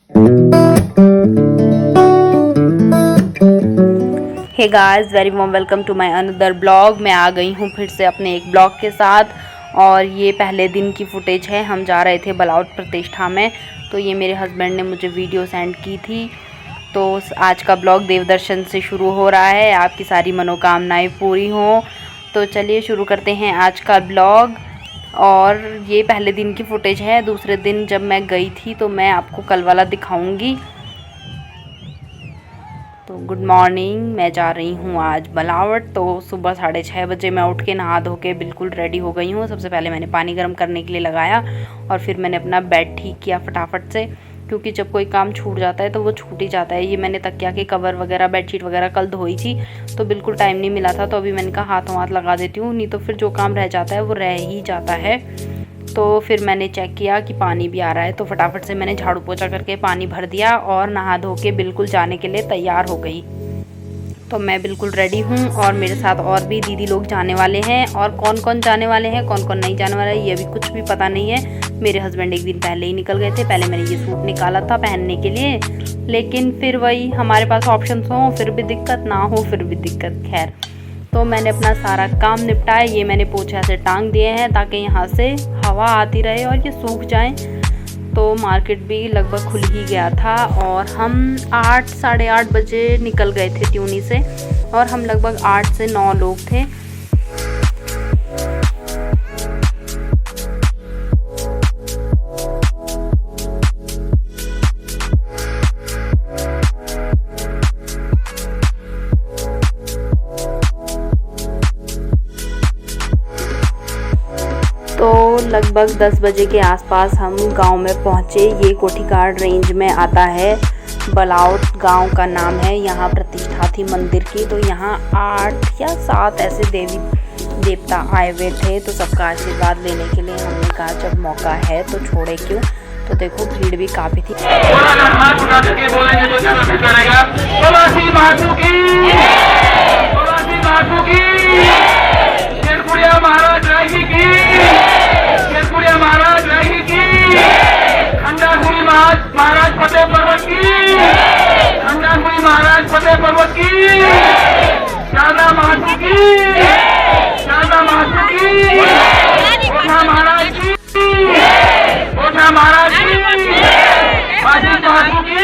Hey guys, very warm welcome to my another blog. मैं आ गई हूँ फिर से अपने एक ब्लॉग के साथ और ये पहले दिन की फुटेज है। हम जा रहे थे बलाउट प्रतिष्ठा में, तो ये मेरे हस्बैंड ने मुझे वीडियो सेंड की थी। तो आज का ब्लॉग देव दर्शन से शुरू हो रहा है। आपकी सारी मनोकामनाएं पूरी हों। तो चलिए शुरू करते हैं आज का ब्लॉग। और ये पहले दिन की फुटेज है। दूसरे दिन जब मैं गई थी तो मैं आपको कल वाला दिखाऊंगी। तो गुड मॉर्निंग, मैं जा रही हूँ आज बलावट। तो सुबह 6:30 बजे मैं उठ के नहा धो के बिल्कुल रेडी हो गई हूँ। सबसे पहले मैंने पानी गर्म करने के लिए लगाया और फिर मैंने अपना बेड ठीक किया फटाफट से, क्योंकि जब कोई काम छूट जाता है तो वो छूट ही जाता है। ये मैंने तकिया के कवर वगैरह बेडशीट वगैरह कल धोई थी, तो बिल्कुल टाइम नहीं मिला था। तो अभी मैंने कहा हाथों हाथ लगा देती हूँ, नहीं तो फिर जो काम रह जाता है वो रह ही जाता है। तो फिर मैंने चेक किया कि पानी भी आ रहा है, तो फटाफट से मैंने झाड़ू पोछा करके पानी भर दिया और नहा धो के बिल्कुल जाने के लिए तैयार हो गई। तो मैं बिल्कुल रेडी हूँ और मेरे साथ और भी दीदी लोग जाने वाले हैं। और कौन कौन जाने वाले हैं, कौन कौन नहीं जाने वाला है, ये भी कुछ भी पता नहीं है। मेरे हस्बैंड एक दिन पहले ही निकल गए थे। पहले मैंने ये सूट निकाला था पहनने के लिए, लेकिन फिर वही हमारे पास ऑप्शंस हों फिर भी दिक्कत, ना हो फिर भी दिक्कत। खैर, तो मैंने अपना सारा काम निपटाया। ये मैंने पोछे ऐसे टांग दिए हैं ताकि यहाँ से हवा आती रहे और ये सूख जाएं। तो मार्केट भी लगभग खुल ही गया था और हम 8 साढ़े 8 बजे निकल गए थे ट्यूनी से, और हम लगभग 8 से 9 लोग थे। तो लगभग 10 बजे के आसपास हम गांव में पहुंचे। ये कोठीकाड रेंज में आता है। बलाउट गांव का नाम है। यहाँ प्रतिष्ठा थी मंदिर की, तो यहाँ 8 या 7 ऐसे देवी देवता आए हुए थे। तो सबका आशीर्वाद लेने के लिए हमने कहा जब मौका है तो छोड़े क्यों। तो देखो भीड़ भी काफ़ी थी। महाराज फतेह पर्वत की, महाराज फतेह पर्वत की, शारदा महासू की, शारदा महासू की, ओझा महाराज की, ओझा महाराज की, वासिक महासू की,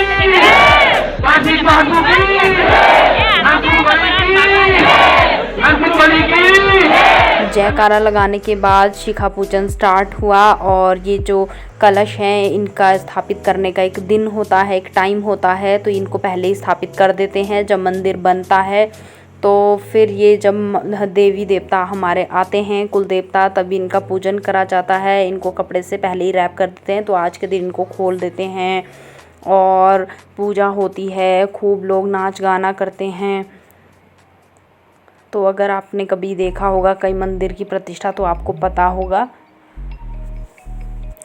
वासिक महासू की, नरसिंह बलि की, नरसिंह बलि की। जयकारा लगाने के बाद शिखा पूजन स्टार्ट हुआ। और ये जो कलश हैं इनका स्थापित करने का एक दिन होता है, एक टाइम होता है, तो इनको पहले ही स्थापित कर देते हैं जब मंदिर बनता है। तो फिर ये जब देवी देवता हमारे आते हैं, कुल देवता, तभी इनका पूजन करा जाता है। इनको कपड़े से पहले ही रैप कर देते हैं, तो आज के दिन इनको खोल देते हैं और पूजा होती है। खूब लोग नाच गाना करते हैं। तो अगर आपने कभी देखा होगा कई मंदिर की प्रतिष्ठा तो आपको पता होगा।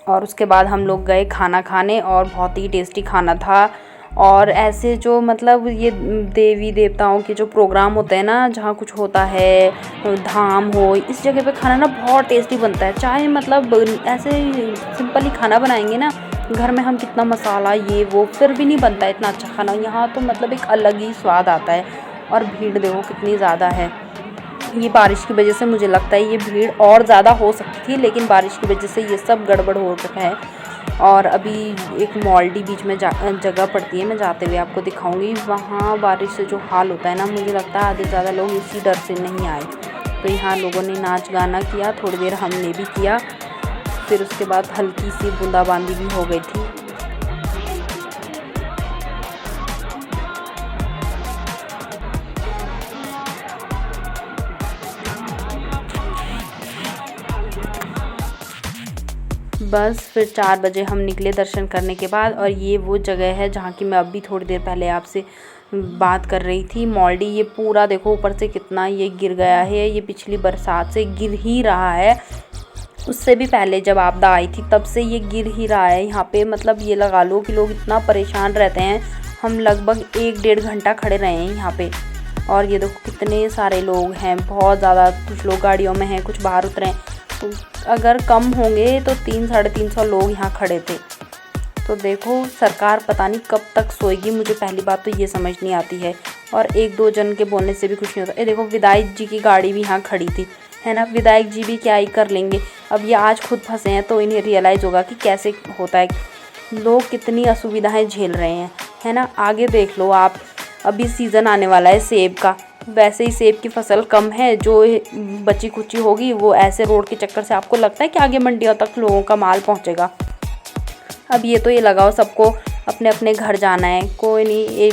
और उसके बाद हम लोग गए खाना खाने, और बहुत ही टेस्टी खाना था। और ऐसे जो मतलब ये देवी देवताओं के जो प्रोग्राम होते हैं ना, जहाँ कुछ होता है, धाम हो, इस जगह पे खाना ना बहुत टेस्टी बनता है। चाहे मतलब ऐसे सिंपल ही खाना बनाएंगे ना घर में हम, कितना मसाला ये वो, फिर भी नहीं बनता इतना अच्छा खाना। यहाँ तो मतलब एक अलग ही स्वाद आता है। और भीड़ देखो कितनी ज़्यादा है। ये बारिश की वजह से मुझे लगता है ये भीड़ और ज़्यादा हो सकती थी, लेकिन बारिश की वजह से ये सब गड़बड़ हो रखा है। और अभी एक मॉल्डी बीच में जगह पड़ती है, मैं जाते हुए आपको दिखाऊंगी। वहाँ बारिश से जो हाल होता है ना, मुझे लगता है आधे ज़्यादा लोग इसी डर से नहीं आए। तो यहाँ लोगों ने नाच गाना किया, थोड़ी देर हमने भी किया। फिर उसके बाद हल्की सी बूंदाबांदी भी हो गई थी। बस फिर 4 बजे हम निकले दर्शन करने के बाद। और ये वो जगह है जहाँ की मैं अभी थोड़ी देर पहले आपसे बात कर रही थी, मॉल्डी। ये पूरा देखो ऊपर से कितना ये गिर गया है। ये पिछली बरसात से गिर ही रहा है, उससे भी पहले जब आपदा आई थी तब से ये गिर ही रहा है यहाँ पे। मतलब ये लगा लो कि लोग इतना परेशान रहते हैं। हम लगभग 1-1.5 घंटा खड़े रहे हैं यहाँ पे। और ये देखो कितने सारे लोग हैं, बहुत ज़्यादा। कुछ लोग गाड़ियों में हैं, कुछ बाहर उतरे हैं। तो अगर कम होंगे तो 300-350 लोग यहाँ खड़े थे। तो देखो सरकार पता नहीं कब तक सोएगी, मुझे पहली बात तो ये समझ नहीं आती है। और एक दो जन के बोलने से भी कुछ नहीं होता। ये देखो विधायक जी की गाड़ी भी यहाँ खड़ी थी, है ना। विधायक जी भी क्या ही कर लेंगे। अब ये आज खुद फंसे हैं तो इन्हें रियलाइज़ होगा कि कैसे होता है, लोग कितनी असुविधाएं झेल रहे हैं, है ना। आगे देख लो आप, अभी सीज़न आने वाला है सेब का, वैसे ही सेब की फसल कम है, जो बची कुची होगी वो ऐसे रोड के चक्कर से आपको लगता है कि आगे मंडियों तक लोगों का माल पहुंचेगा। अब ये तो ये लगाओ सबको अपने अपने घर जाना है, कोई नहीं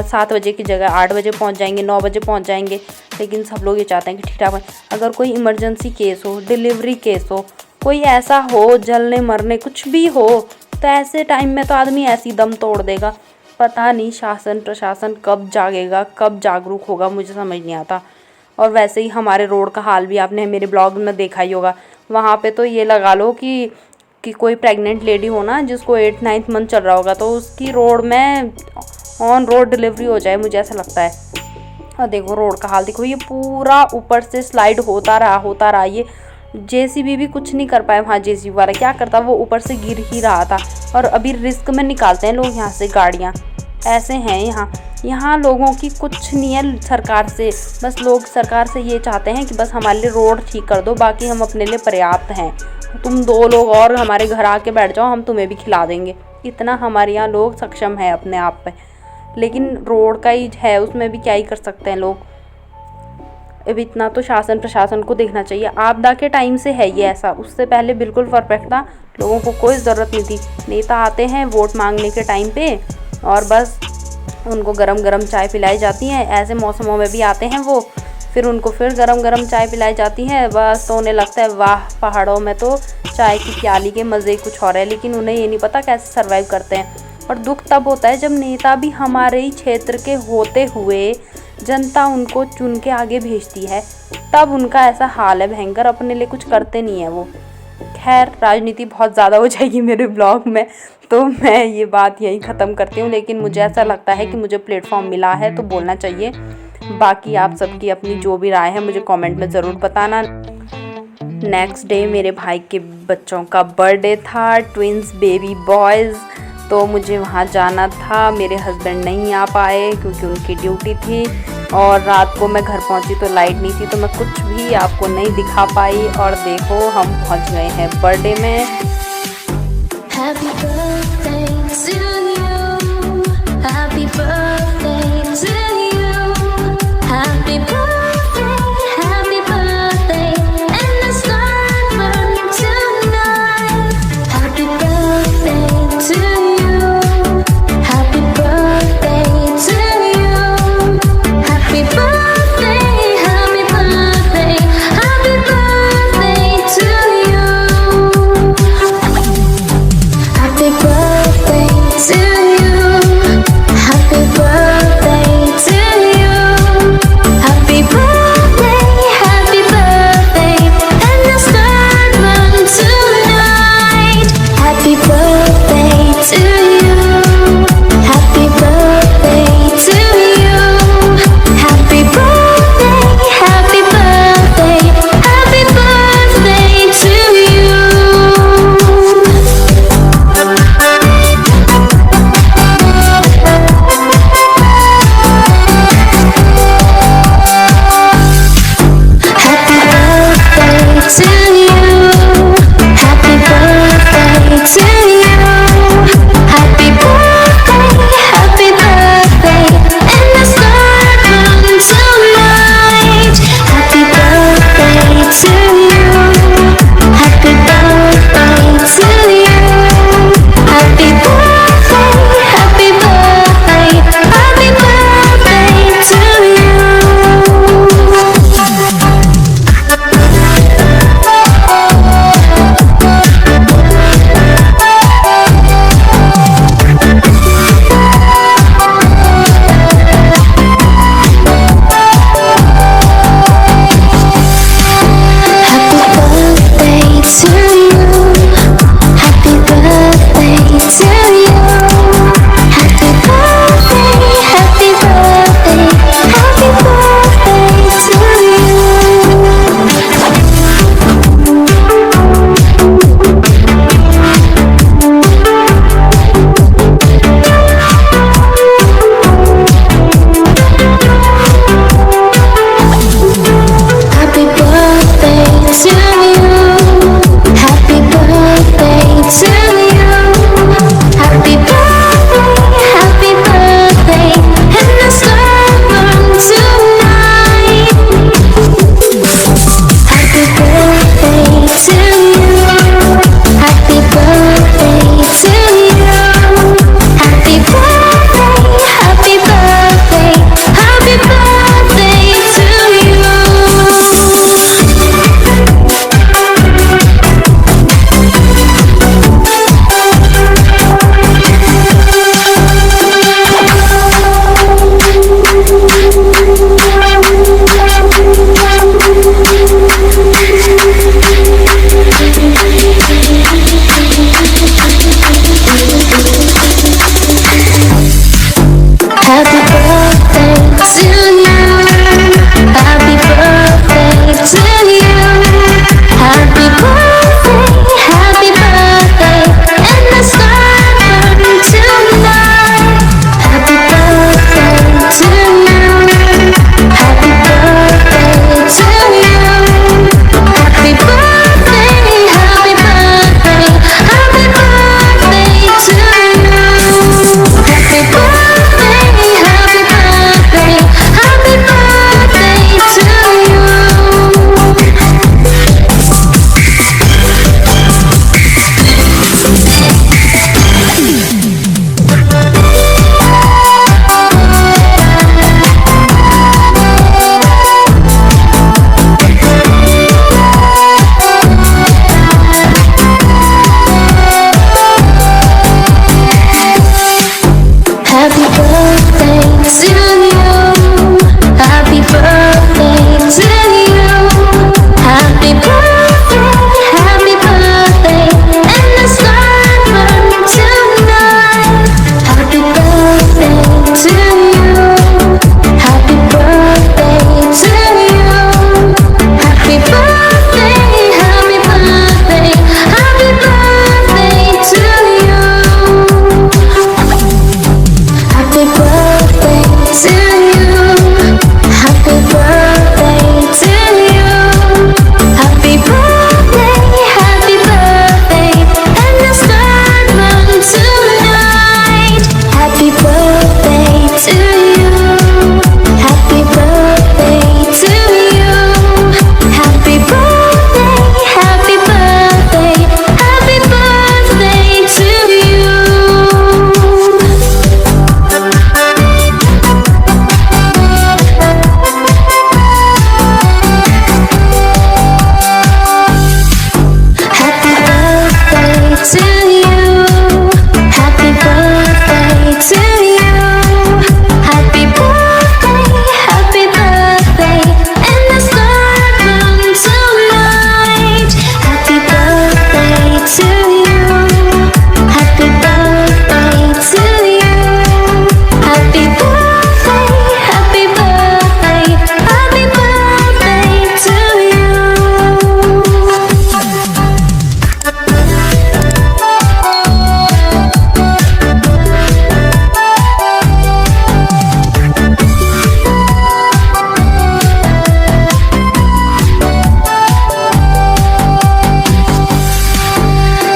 7 बजे की जगह 8 बजे पहुंच जाएंगे, 9 बजे पहुंच जाएंगे, लेकिन सब लोग ये चाहते हैं कि ठीक ठाक है। अगर कोई इमरजेंसी केस हो, डिलीवरी केस हो, कोई ऐसा हो जलने मरने कुछ भी हो, तो ऐसे टाइम में तो आदमी ऐसी दम तोड़ देगा। पता नहीं शासन प्रशासन कब जागेगा, कब जागरूक होगा, मुझे समझ नहीं आता। और वैसे ही हमारे रोड का हाल भी आपने मेरे ब्लॉग में देखा ही होगा। वहाँ पे तो ये लगा लो कि कोई प्रेग्नेंट लेडी हो ना, जिसको 8-9 मंथ चल रहा होगा, तो उसकी रोड में ऑन रोड डिलीवरी हो जाए, मुझे ऐसा लगता है। और देखो रोड का हाल देखो, ये पूरा ऊपर से स्लाइड होता रहा। ये जेसीबी भी कुछ नहीं कर पाए। वहाँ जेसीबी वाला क्या करता, वो ऊपर से गिर ही रहा था। और अभी रिस्क में निकालते हैं लोग यहाँ से गाड़ियाँ, ऐसे हैं यहाँ लोगों की कुछ नहीं है सरकार से। बस लोग सरकार से ये चाहते हैं कि बस हमारे लिए रोड ठीक कर दो, बाकी हम अपने लिए पर्याप्त हैं। तुम 2 लोग और हमारे घर आके बैठ जाओ, हम तुम्हें भी खिला देंगे। इतना हमारे यहाँ लोग सक्षम है अपने आप पे। लेकिन रोड का ही है, उसमें भी क्या ही कर सकते हैं लोग। अब इतना तो शासन प्रशासन को देखना चाहिए। आपदा के टाइम से है ये ऐसा, उससे पहले बिल्कुल परफेक्ट था, लोगों को कोई ज़रूरत नहीं थी। नेता आते हैं वोट मांगने के टाइम पे और बस उनको गरम गरम चाय पिलाई जाती है। ऐसे मौसमों में भी आते हैं वो, फिर उनको फिर गरम गरम चाय पिलाई जाती है। बस तो उन्हें लगता है वाह, पहाड़ों में तो चाय की प्याली के मज़े कुछ और है। लेकिन उन्हें ये नहीं पता कैसे सर्वाइव करते हैं। और दुख तब होता है जब नेता भी हमारे ही क्षेत्र के होते हुए जनता उनको चुन के आगे भेजती है, तब उनका ऐसा हाल है भयंकर। अपने लिए कुछ करते नहीं है वो। खैर राजनीति बहुत ज़्यादा हो जाएगी मेरे ब्लॉग में, तो मैं ये बात यहीं ख़त्म करती हूँ। लेकिन मुझे ऐसा लगता है कि मुझे प्लेटफॉर्म मिला है तो बोलना चाहिए। बाकी आप सबकी अपनी जो भी राय है मुझे कमेंट में ज़रूर बताना। नेक्स्ट डे मेरे भाई के बच्चों का बर्थडे था, ट्विंस बेबी बॉयज़, तो मुझे वहाँ जाना था। मेरे हस्बैंड नहीं आ पाए क्योंकि उनकी ड्यूटी थी। और रात को मैं घर पहुँची तो लाइट नहीं थी, तो मैं कुछ भी आपको नहीं दिखा पाई। और देखो हम पहुँच गए हैं बर्थडे में। Happy birthday to you. Happy birthday to you. Happy birthday, and the sun burning tonight. Happy birthday to you. Happy birthday to you. Happy birthday, happy birthday, happy birthday to you. Happy birthday to you. Happy birthday to you. Happy birthday, happy birthday, and the star burn tonight. Happy birthday to you. Happy birthday to you. Happy birthday, happy birthday, happy birthday to you. Happy birthday, happy birthday, happy birthday to you. Happy birthday to you. Happy birthday to you. Happy birthday, happy birthday, and the star burn tonight. Happy birthday to you. Happy birthday to you. Happy birthday, happy birthday, happy birthday to you. Happy birthday to you. Happy birthday to you. Happy birthday, happy birthday, and the star burn tonight. Happy birthday to you. Happy birthday to you. Happy birthday, happy birthday, happy birthday to you. Happy birthday to you. Happy birthday to you. Happy birthday, happy birthday, and the star burn tonight. Happy birthday to you. Happy birthday to you. Happy birthday, happy birthday, happy birthday to you.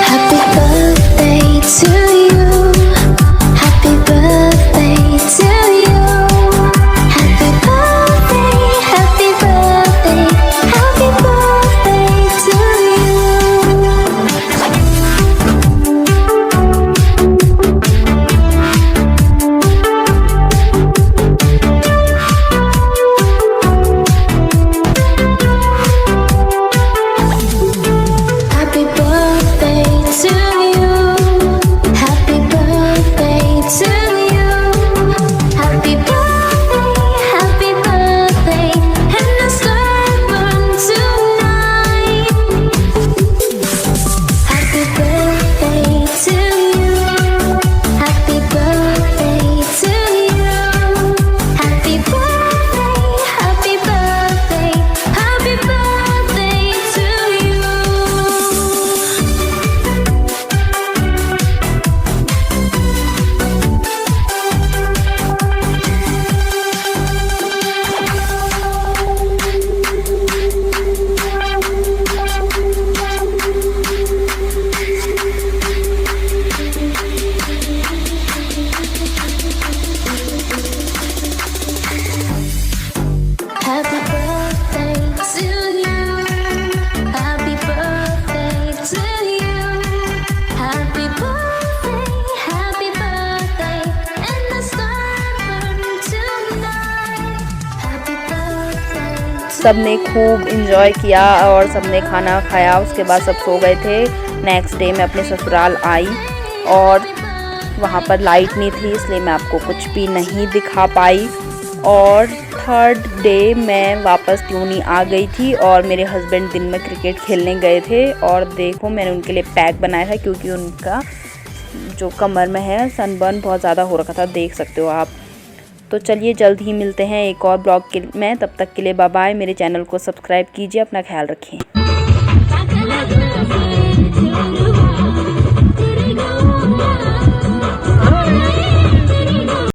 Happy birthday to you. Happy birthday to you. Happy birthday, happy birthday, happy birthday to you. Happy birthday to you. Happy birthday to you. Happy birthday, and the star burn tonight. Happy birthday to you. Happy birthday to you. Happy birthday, happy birthday, happy birthday to you. Happy birthday to you. Happy birthday to you. Happy birthday, and the star burn tonight. Happy birthday. सबने खूब enjoy किया और सबने खाना खाया। उसके बाद सब सो गए थे। नेक्स्ट डे मैं अपने ससुराल आई और वहाँ पर लाइट नहीं थी, इसलिए मैं आपको कुछ भी नहीं दिखा पाई। और थर्ड डे मैं वापस ट्यूनी आ गई थी और मेरे हस्बैंड दिन में क्रिकेट खेलने गए थे। और देखो मैंने उनके लिए पैक बनाया था क्योंकि उनका जो कमर में है सनबर्न बहुत ज़्यादा हो रखा था, देख सकते हो आप। तो चलिए जल्द ही मिलते हैं एक और ब्लॉग में, तब तक के लिए बाय बाय। मेरे चैनल को सब्सक्राइब कीजिए, अपना ख्याल रखिए।